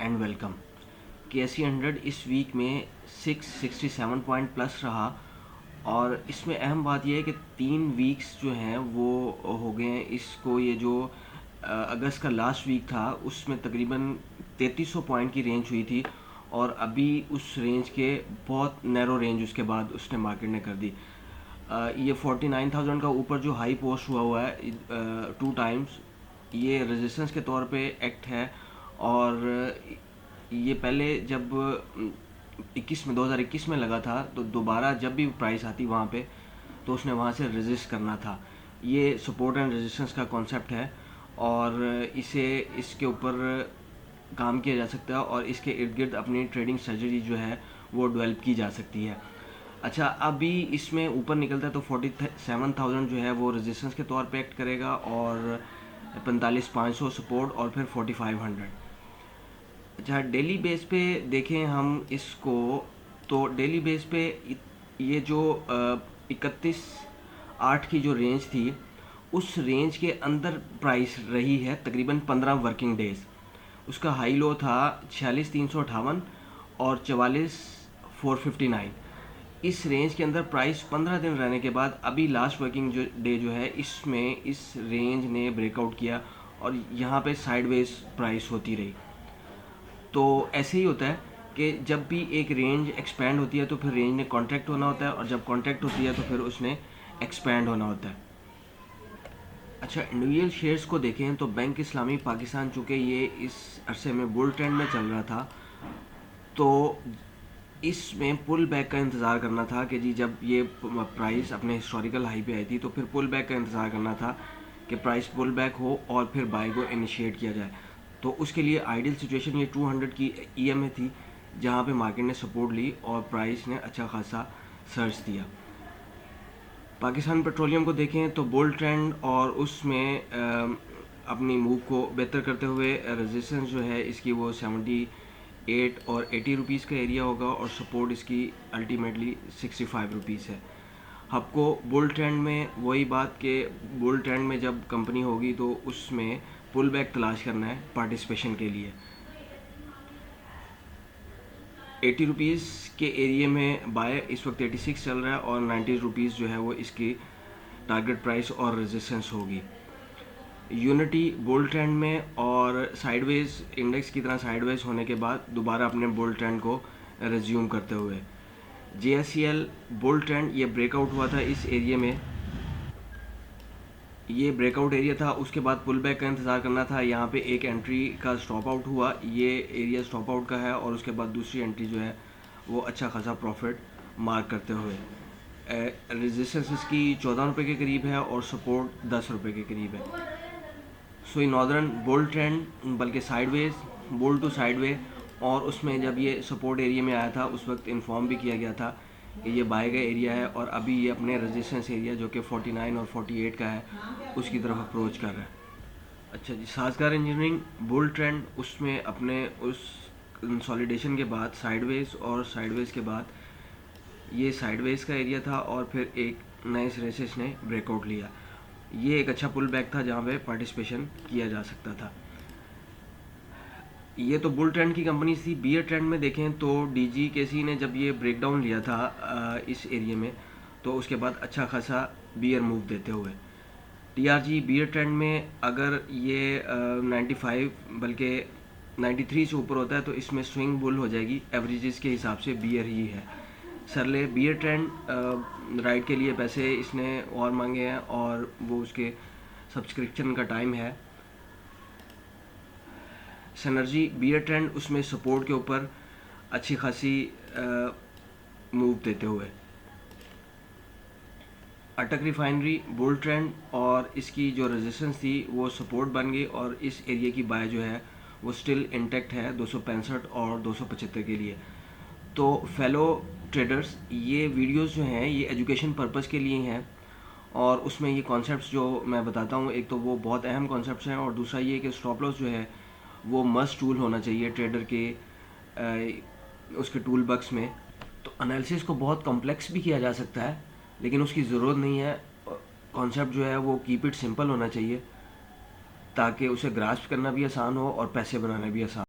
And welcome. KSE 100 इस week में 667 point plus रहा और इसमें अहम बात यह है कि 3 वीक्स जो हैं वो हो गए हैं इसको। ये जो अगस्त का लास्ट वीक था उसमें तकरीबन 3300 पॉइंट की रेंज हुई थी और अभी उस रेंज के बहुत नैरो रेंज उसके बाद उसने मार्केट ने कर दी। ये 49,000 का ऊपर जो हाई पोस्ट हुआ है 2 टाइम्स, ये रेजिस्टेंस के तौर पे एक्ट है। और ये पहले जब 2021 में लगा था तो दोबारा जब भी प्राइस आती वहाँ पे तो उसने वहाँ से रेजिस्ट करना था। ये सपोर्ट एंड रेजिस्टेंस का कॉन्सेप्ट है और इसे इसके ऊपर काम किया जा सकता है और इसके इर्द गिर्द अपनी ट्रेडिंग स्ट्रेटजी जो है वो डेवलप की जा सकती है। अच्छा, अभी इसमें ऊपर निकलता है तो 47,000 जो है वो रेजिस्टेंस के तौर पे एक्ट करेगा और 45,500 सपोर्ट और फिर 4,500। अच्छा, डेली बेस पे देखें हम इसको तो डेली बेस पे ये जो 31,800 की जो रेंज थी उस रेंज के अंदर प्राइस रही है तकरीबन 15 वर्किंग डेज। उसका हाई लो था 46,358 और 44,459। इस रेंज के अंदर प्राइस 15 दिन रहने के बाद अभी लास्ट वर्किंग डे जो है इसमें इस रेंज ने ब्रेकआउट किया और यहाँ पे साइडवेज प्राइस होती रही। तो ऐसे ही होता है कि जब भी एक रेंज एक्सपैंड होती है तो फिर रेंज ने कॉन्ट्रैक्ट होना होता है और जब कॉन्ट्रैक्ट होती है तो फिर उसने एक्सपैंड होना होता है। अच्छा, इंडिविजुअल शेयर्स को देखें तो बैंक इस्लामी पाकिस्तान, चूँकि ये इस अरसे में बुल ट्रेंड में चल रहा था तो इसमें पुल बैक का इंतज़ार करना था कि जी जब ये प्राइस अपने हिस्टोरिकल हाई पे आई थी तो फिर पुल बैक का इंतज़ार करना था कि प्राइस पुल बैक हो और फिर बाय को इनिशिएट किया जाए। तो उसके लिए आइडियल सिचुएशन ये 200 की EMA थी जहाँ पे मार्केट ने सपोर्ट ली और प्राइस ने अच्छा खासा सर्च दिया। पाकिस्तान पेट्रोलियम को देखें तो बुल ट्रेंड और उसमें अपनी मूव को बेहतर करते हुए रेजिस्टेंस जो है इसकी वो 78 और 80 रुपीज़ का एरिया होगा और सपोर्ट इसकी अल्टीमेटली 65 रुपीज़ है। आपको बुल ट्रेंड में वही बात कि बुल ट्रेंड में जब कंपनी होगी तो उसमें पुल बैक तलाश करना है पार्टिसिपेशन के लिए। 80 रुपीज़ के एरिया में बाय इस वक्त 86 चल रहा है और 90 रुपीज़ जो है वो इसकी टारगेट प्राइस और रेजिस्टेंस होगी। यूनिटी बुल ट्रेंड में और साइडवेज इंडेक्स की तरह साइडवेज होने के बाद दोबारा अपने बुल ट्रेंड को रिज्यूम करते हुए JSCL बुल ट्रेंड ये ब्रेकआउट हुआ था इस एरिया में। ये ब्रेकआउट एरिया था, उसके बाद पुल बैक का इंतज़ार करना था। यहाँ पे एक एंट्री का स्टॉप आउट हुआ, ये एरिया स्टॉप आउट का है और उसके बाद दूसरी एंट्री जो है वो अच्छा खासा प्रॉफिट मार्क करते हुए रेजिस्टेंस इसकी 14 रुपये के करीब है और सपोर्ट 10 रुपये के करीब है। सो ये नॉर्दर्न बुल ट्रेंड बल्कि साइडवेज बुल टू साइडवे, और उसमें जब ये सपोर्ट एरिया में आया था उस वक्त इन्फॉर्म भी किया गया था कि ये बाय का एरिया है और अभी ये अपने रेजिस्टेंस एरिया जो कि 49 और 48 का है उसकी तरफ अप्रोच कर रहा है। अच्छा जी, साजगार इंजीनियरिंग बुल ट्रेंड उसमें अपने उस कंसोलिडेशन के बाद साइडवेज और साइडवेज के बाद ये साइडवेज का एरिया था और फिर एक नए सिरे से इसने ब्रेकआउट लिया। ये एक अच्छा पुल बैक था जहाँ पे पार्टिसिपेशन किया जा सकता था। ये तो बुल ट्रेंड की कंपनी थी। बियर ट्रेंड में देखें तो DGKC ने जब ये ब्रेकडाउन लिया था इस एरिया में तो उसके बाद अच्छा खासा बियर मूव देते हुए TRG बियर ट्रेंड में अगर ये 95 बल्कि 93 से ऊपर होता है तो इसमें स्विंग बुल हो जाएगी। एवरेजेस के हिसाब से बियर ही है। सरले बियर ट्रेंड राइड के लिए पैसे इसने और मांगे हैं और वो उसके सब्सक्रिप्शन का टाइम है। सिनर्जी बियर ट्रेंड उसमें सपोर्ट के ऊपर अच्छी खासी मूव देते हुए। अटक रिफाइनरी बुल ट्रेंड और इसकी जो रेजिस्टेंस थी वो सपोर्ट बन गई और इस एरिया की बाय जो है वो स्टिल इंटैक्ट है 265 और 275 के लिए। तो फेलो ट्रेडर्स, ये वीडियोस जो हैं ये एजुकेशन पर्पस के लिए हैं और उसमें ये कॉन्सेप्ट्स जो मैं बताता हूँ एक तो वो बहुत अहम कॉन्सेप्ट्स हैं और दूसरा ये कि स्टॉप लॉस जो है वो मस्ट टूल होना चाहिए ट्रेडर के उसके टूल बक्स में। तो एनालिसिस को बहुत कॉम्प्लेक्स भी किया जा सकता है लेकिन उसकी ज़रूरत नहीं है। कॉन्सेप्ट जो है वो कीप इट सिंपल होना चाहिए ताकि उसे ग्रास्प करना भी आसान हो और पैसे बनाना भी आसान।